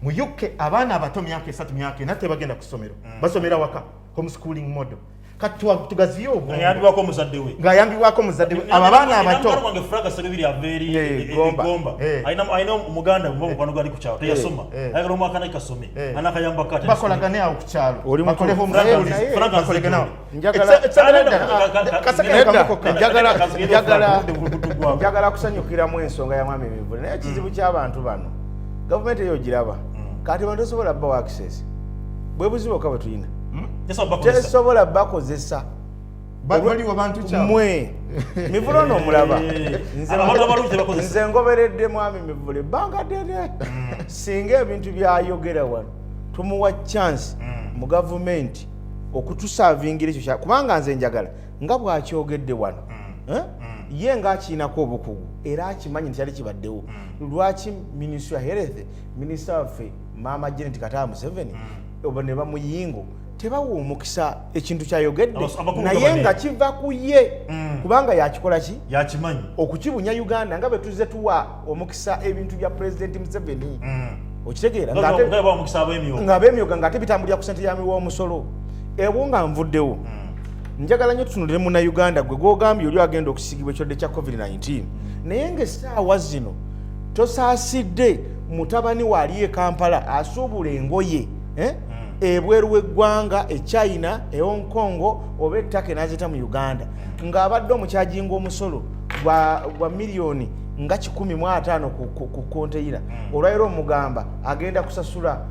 mu UK abaana abato myaka 3 myaka 4 tebagenda ku ssomero basomera waka homeschooling model kati tugaziyo obwo ngayambibwako omuzadde we abo abaana abato wange Frank Sebibiri averi Gomba aina omuganda mukwano gwali ku kyalo teyasoma ayagala omwaka naye kasome anakayamba kati bakolagane awo ku kyalo bakole njagala kusanyukiramu ensonga ya mwami Mivule naye ekizibu ky'abantu bano gavumenti eyo giraba kati bantu tosobola bbawo access bwe buzibu bwokka bwe tulina tesobola bakozesa baliwo bantu kyalo mwe Mivule ono omulaba nze ngoberedde mwami Mivule ebbanga ddene singa ebintu byayogera wano tumuwa chance mu gavumenti okutusaavingira ekyo kubanga nze njagala nga bwakyogedde wano ye ng'akiinako obukugu era akimanyi nti kyali kibaddewo lwaki Ministry of Health Minister waffe Maama Janet Kataba Museveni oba ne bamuyingo tebawa omukisa ekintu kyayogedde naye nga kiva ku ye kubanga yakikola ki yakimanyi okukibunya Uganda nga bwe tuzze tuwa omukisa ebintu bya President Museveni okitegeera ng'ab'emyoga ng'ate bitambulira ku sente ya miw'omusolo ebwo nga nvuddewo njagala nnyo tutunulire Munnayuganda gwe gw'ogambye oli agenda okusiigibwa ekirwadde kya COVID-19 naye ng'essaawa zino tosaasidde mutabani waali e Kampala asuubula engoye ebweru w'eggwanga e China e Hong Kong oba ettaka n'azita mu Uganda ng'abadde omukyajinga omusolo gwa miliyoni nga 150 ku konteyira olwayiro omugamba agenda kusasula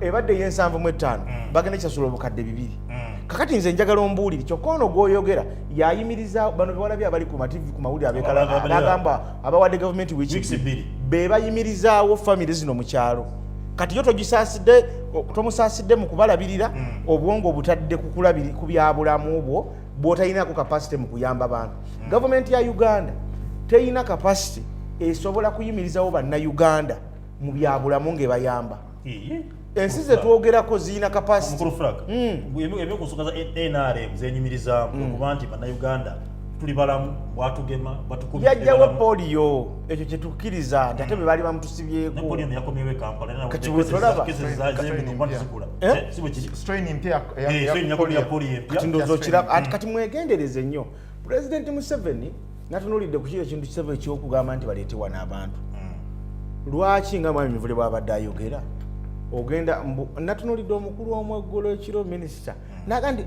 ebadde ye75 bagenda kisasula obukadde 2 kakati nze njagala ombuulire kyokka ono gw'oyogera yayimiriza bano bewalabye abali ku mativi ku mawulire abagamba abawadde gavumenti weeks 2 be bayimirizaawo famire zino mu kyalo kati yo togisaasidde tomusaasidde mu kubalabirira obwongo obutadde ku byabulamu bwo bw'otalinako kapasite mu kuyamba abantu gavumenti ya Uganda teyina kapasite esobola kuyimirizawo bannayuganda mu byabulamu ng'ebayamba ensi zetwogerako zirina kapasite ebyokusooka za NRM zenyimirizaamu okuba nti bannayuganda tuli balamu bwatugema yajjawo polio ekyo kyetukkiriza nti ate bwe baali bamutusibyeko kati bwetolaba kati mwegendereze nnyo Pulezidenti Museveni natunulidde ku kiro ekintu kisebe ekyokugamba nti baleetewa n'abantu lwaki nga mwami Mivule bw'abadde ayogera ogenda natunulidde omukulu w'omweggolo ekiro minisita naga nti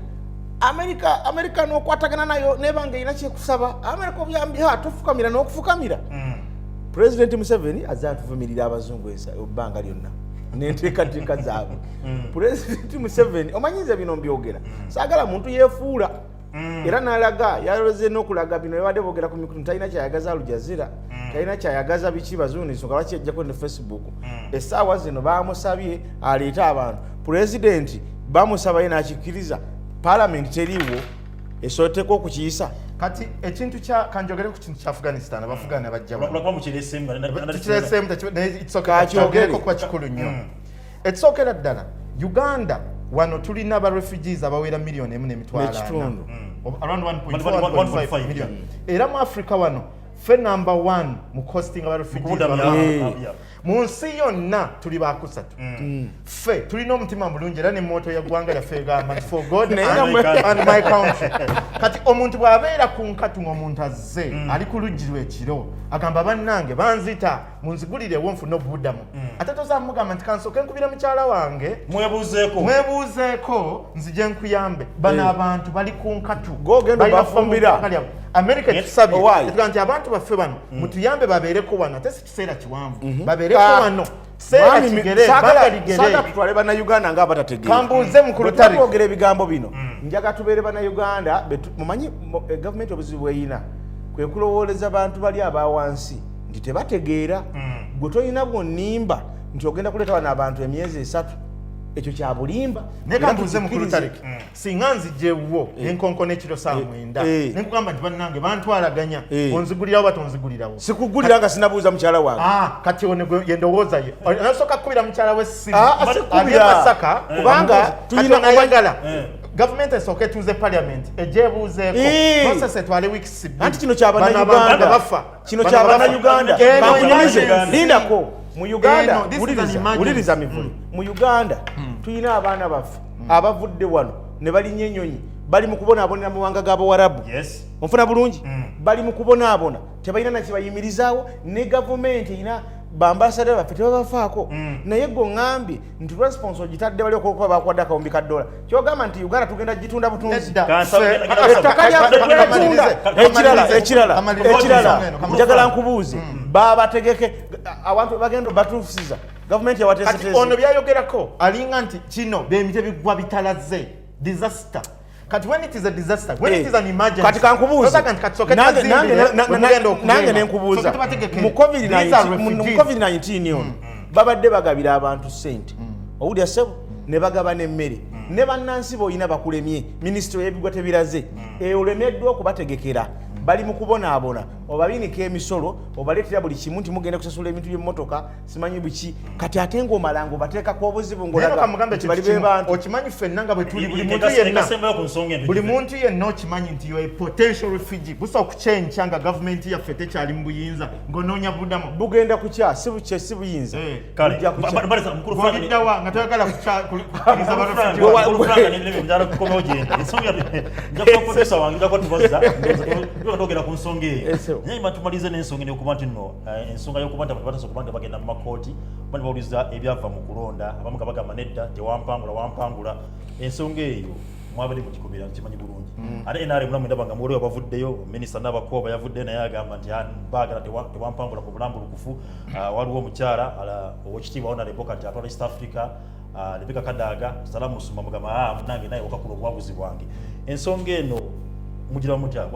Amerika n'okwatagana nayo nebanga erina kyekusaba Amerika obuyambi tofukamira n'okufukamira Pulezidenti Museveni azze atuvumirira abazungu ebbanga lyonna n'enteekateeka zaabwe Pulezidenti Museveni omanyize bino mbyogera saagala muntu yeefuula era n'alaga yaloze n'okulaga bino yabadde boogera ku mikutu talina kyayagaza Al Jazeera talina kyayagaza biki bazungu nsonga lwaki ejjako ne Facebook essaawa zino bamusabye aleete abantu Pulezidenti bamusaba ye n'akikkiriza Parliament teriwo esoteko okukiyisa kati ekintu kya kanjogere ku kintu kya Afghanistan abafugana bajja kakyogereko kuba kikulu nnyo ekisookera ddala Uganda wano tulina aba refugees abawera miliyoni 1.4 around 1.5 million era mu Africa wano fe number 1 mu costing aba refugees mu nsi yonna tuli bakusatu fe tulina omutima mulungi era n'emmoto ya ggwanga yaffe egamba for God and my country kati omuntu bw'abeera ku nkatu ng'omuntu azze ali ku luggi lw'ekiro agamba bannange banzita munzigulirewo nfune obuddamu ate tozamugamba nti kansooke nkubira mukyala wange mwebuuzeeko nzije nkuyambe bano abantu bali ku nkatu gogenda bafumbira America ekisabye etuga nti abantu baffe bano mutuyambe babeereko wano ate si kiseera kiwanvu babeereko wano seera kigere saga tutwale bannayuganda nga abatategeera kambuuze mukulutali twogera ebigambo bino njaga tubeere bannayuganda mumanyi gavumenti obuzibu bweyina kwe kulowooleza bantu bali abawansi nti tebategeera gwe tolina bwonnimba nti ogenda kuleeta wano abantu emyezi 3 ekyo kya bulimba nekambuuze mukulutali singa nzijjewo nenkonkona ekiro 9 nenkugamba nti bannange bantwalaganya onzigulirawo batonzigulirawo sikugulira nga sinabuuza mukyala wange kati yendowooza ye nasooka kukubira mukyala w'essimu Masaka kubanga tuyinayagala gavumenti esooka etuuze parliament ejeebuuzeeko process etwale weeks 2 anti kino kyabannayuganda bafa kino kyabannayuganda kankunyumize lindako mu Uganda uliriza mivuli mu Uganda tuyina abaana baffe abavudde wano ne balinnya ennyonyi bali mu kubonaabonera mu mawanga g'Abawarabu onfuna bulungi bali mu kubonaabona tebalina nakibayimirizaawo ne gavumenti erina bambasada baffe tebabafaako naye gwe ŋŋambye nti response ogitadde bali okuba bakwadde akawumbi ka $1 kyogamba nti Uganda tugenda gitunda butunzi ettaka lyaffe ekirala njagala nkubuuze babategeke abantu bagenda batuusiza gavumenti yawateeseteese ono byayogerako alinga nti kino bemite bigwa bitalaze disaster kati when it is a disaster when it is an emergency kati kankubuuze nange nenkubuuza mu COVID-19 ono babadde bagabira abantu ssente owulira ssebo ne bagaba n'emmere ne bannansi boyina bakulemye minisitule y'ebigwa tebiraze olemeddwa okubategekera bali mu kubonaabona obabinika emisolo obaleetera buli kimu nti mugenda kusasula ebintu by'emmotoka simanyi biki kati ate ng'omalanga obateekako obuzibu ng'olagabali bebantu okimanyi ffenna nga bwe tuli buli muntu yenna okimanyi nti yo potential refugee busa okukyenkya nga gavumenti yaffe tekyali mu buyinza ng'onoonya buddamu bugenda kukya si buyinza oliddawa nga toyagala kukkiriza togera ku nsonga eyo naye tumalize n'ensonga eyokuba nti nno ensonga y'okuba nti abantu batasobola kuba nti bagenda mu makooti bandi bawuliza ebyava mu kulonda abamu nga bagamba nedda wampangula ensonga eyo mwabadde mukikubira nkimanyi bulungi ate NRM mulamu ndaba muwole wabavuddeyo minisita Nabakooba yavudde naye agamba nti baagala tewampangula ku bulambulukufu waliwo omukyala owekitiibwa Honorable kati atwala East Africa Rebecca Kadaga Salamu Musumba mugamba munange naye wakakula obwabuzi bwange ensonga eno mugira mutya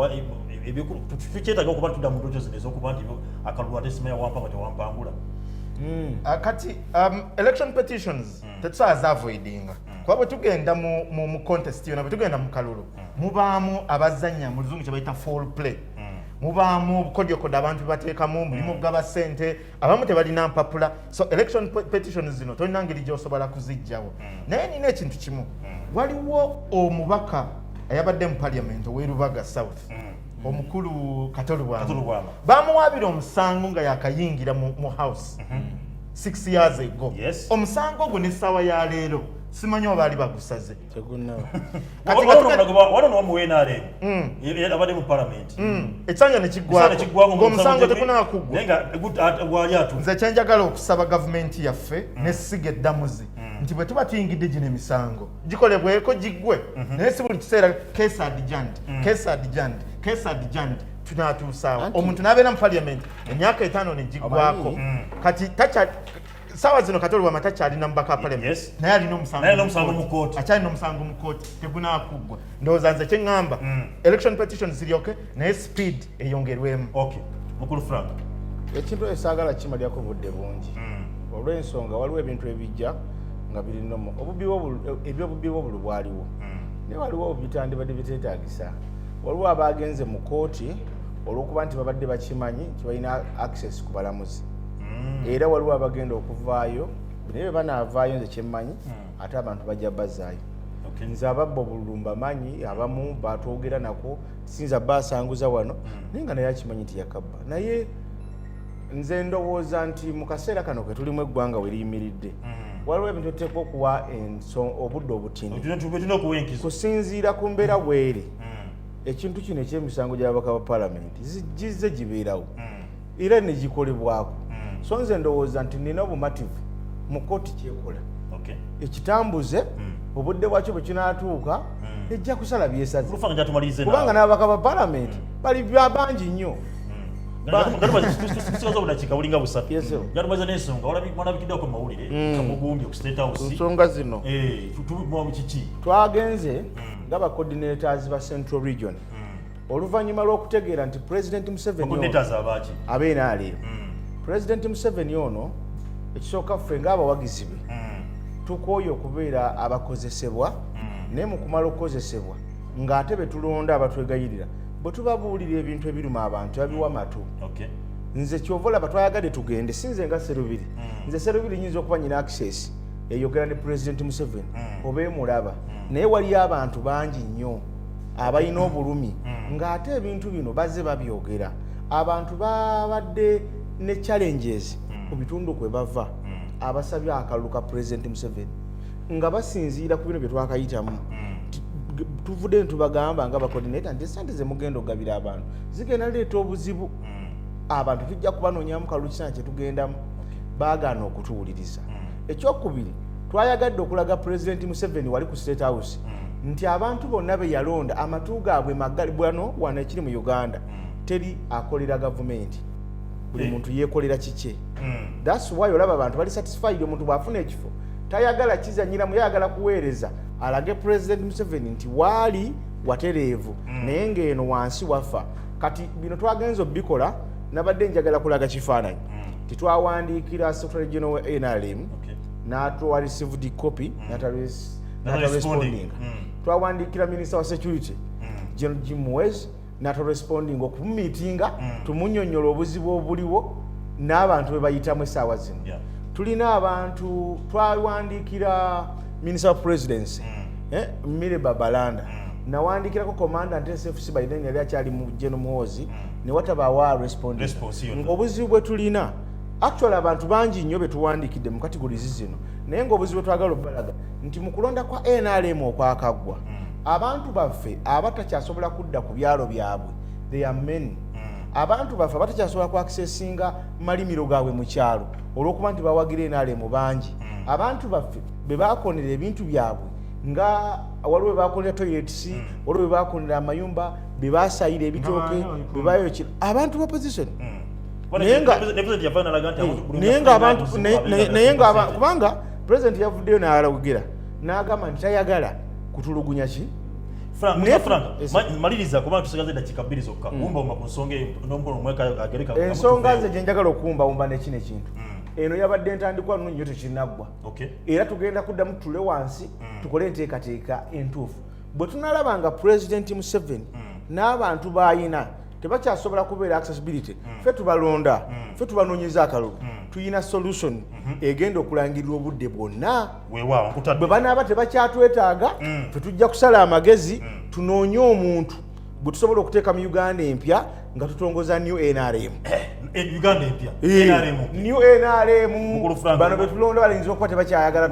tukyetaga okuba tudda mu ndoto zino ez'okuba nti akalulu ate simanya wampangula tewampangula kati election petitions tetusaza avoidinga kuba bwe tugenda mu contest yona bwe tugenda mu kalulu mubaamu abazanya mu luzungu kye bayita fall play mubaamu obukodyokodo abantu bebateekamu mulimu okugaba ssente abamu tebalina mpapula so election petitions zino tolina ngeri gy'osobola kuzijjawo naye nina ekintu kimu waliwo omubaka ayabadde mu parliament ow'erubaga south omukulu Katolubwama bamuwaabira omusango nga yakayingira mu house 6 years ago omusango ogwo n'essaawa ya leero simanyi oba ali bagusaze ekisanja nekiggwako ng'omusango tegunakuggwa nze kyenjagala okusaba gavumenti yaffe n'essiga eddamuzi nti bwe tuba tuyingidde gino emisango gikolebweko giggwe naye si buli kiseera case adjourned tunatuusaawo omuntu n'abeera mu parliament emyaka 5 negiggwako kati sawa zino Katolubwama takyalina mubaka wa parliament naye alina omusango mu kooti akyalina omusango mu kooti tegunakuggwa ndowooza nze kyeŋŋamba election petition ziryoke naye speed eyongerwemu mukulu Frank ekintu esaagala kimalyako budde bungi olw'ensonga waliwo ebintu ebijja nga biri nomo ebyobubbi bw'obulu bwaliwo naye waliwo bitandibadde biteetaagisa waliwo abagenze mu kooti olw'okuba nti babadde bakimanyi tibalina access ku balamuzi era waliwo abagenda okuvaayo naye banaavaayo nze kyemmanyi ate abantu bajja bazaayo nze ababba obululu mbamanyi abamu batwogera nako sinza basanguza wano naye nga naye akimanyi nti yakabba naye nze ndowooza nti mu kaseera kano ke tulimu eggwanga we liyimiridde waliwo ebintu tuteekwa okuwa obudde obutini kusinziira ku mbeera bweri ekintu kino ekyemisango gy'ababaka ba palamenti gizze gibeerawo era ne gikolebwako so nze ndowooza nti nina obumativu mu kooti kyekola ekitambuze obudde bwakyo bwe kinaatuuka ejja kusala byesaze kubanga n'ababaka ba palamenti bali bangi nnyo nsonga zino twagenze nga ba coordinators ba Central Region oluvannyuma lw'okutegeera nti President Museveni abeena President Museveni ono ekisooka ffe ng'abawagizi be tukooye okubeera abakozesebwa naye mu kumala okukozesebwa ng'ate be tulonda abatwegayirira bwe tubabuulira ebintu ebiruma abantu babiwa matu nze kyova olaba twayagadde tugende sinze nga Serubiri nze Serubiri nyinza okuba nyina access eyogera ne President Museveni oba emulaba naye waliyo abantu bangi nnyo abalina obulumi ng'ate ebintu bino bazze babyogera abantu babadde ne challenges ku bitundu kwe bava abasabye akalulu ka President Museveni nga basinziira ku bino bye twakayitamu tuvudde ntubagamba nga bacoordinator nti sente ze mugenda ogabira abantu zigenda leeta obuzibu abantu tujja kubanoonyamu kalulu kisana kye tugendamu baagaana okutuwuliriza ekyokubiri twayagadde okulaga President Museveni wali ku State House nti abantu bonna be yalonda amatu gaabwe maggali bwano wano ekiri mu Uganda teri akolera gavumenti buli muntu yeekolera kike that's why olaba abantu bali satisfied omuntu bwafuna ekifo tayagala kizanyiramu yayagala kuweereza alage President Museveni nti waali watereevu naye ng'eno wansi wafa kati bino twagenza obikola nabadde njagala kulaga kifaananyi titwawandiikira Secretary General wa NRM n'atwa received copy n'ata responding twawandiikira Minister wa Security General Jim Muhwezi n'ata responding okumumiitinga tumunyonnyola obuzibu obuliwo n'abantu be bayitamu essaawa zino tulina abantu twawandiikira Minister of Presidency Mire Babalanda nawandiikirako Commandant SFC by then yali akyali mu General Muhoozi ne watabaawa responding obuzibu bwe tulina actually abantu bangi nnyo be tuwandiikidde mu categories zino naye ng'obuzibu twagala obbalaga nti mu kulonda kwa NRM okwakaggwa abantu baffe abatakyasobola kudda ku byalo byabwe they are many abantu baffe abatakyasobola ku accessinga malimiro gaabwe mu kyalo olw'okuba nti bawagira NRM bangi abantu baffe be baakonera ebintu byabwe nga waliwo be baakonera toilets waliwo be baakonera amayumba be baasayira ebitooke be bayokera abantu ba opposition naye nga kubanga President yavuddeyo n'alawugira n'agamba nti tayagala kutulugunya ki maliriza kubanga tusigaze dakika 2 zokka wumba ku nsonga n'omukono mweka agereka ensonga ze gye njagala okuwumba ne kino ekintu eno yabadde entandikwa nnyo tekinaggwa era tugenda kuddamu tule wansi tukole enteekateeka entuufu bwe tunalaba nga President Museveni n'abantu bayina tebakyasobola kubeera accessibility ffe tubalonda ffe tubanoonyeza akalulu tuyina solution egenda okulangirira obudde bwonna bwe banaaba tebakyatwetaaga ffe tujja kusala amagezi tunoonye omuntu bwe tusobola okuteeka mu Uganda empya nga tutongoza new NRM new NRM bano betulonda balinza okuba tebakyayagala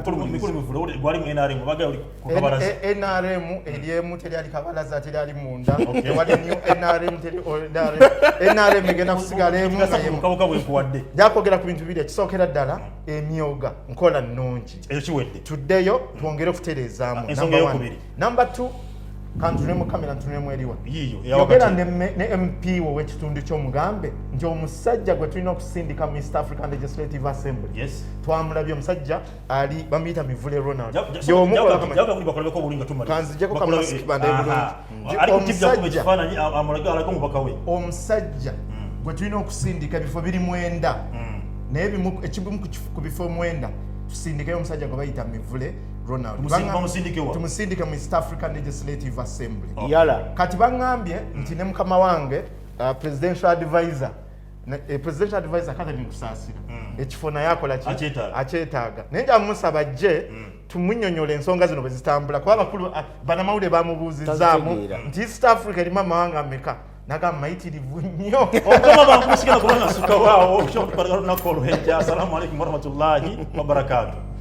NRM eryemu teryali kabalaza teryali munda ewali new NRM egenda kusigala emu jakwogera ku bintu bibiri ekisookera ddala emyoga nkola nnungi tuddeyo twongere okutereezaamu number 2 kantunemu kamera ntunemu eriwa yogera ne MP wo w'ekitundu ky'omugambe nti omusajja gwe tulina okusindika mu East African Legislative Assembly twamulabye omusajja ali bamuyita Mivule Ronald kanzijeko kamasiki bandaye bulungi omusajja gwe tulina okusindika ebifo biri 9 naye ekibumu ku bifo 9 tusindikeyo omusajja gwe bayita Mivule Ronald tumusindike mu East African Legislative Assembly kati bangambye nti ne mukama wange presidential advisor kata binkusaasira ekifo naye akola akyetaaga naye njamusaba ajje tumunyonyola ensonga zino bwe zitambula kuba abakulu banamawulire bamubuuzizaamu nti East Africa erimu amawanga ameka nagamba mayitirivu nnyo omukama bankusigala kubanga sukawaawo okusobola okutukalagala olunaku olw'enkya assalamu alaikum warahmatullahi wabarakatuh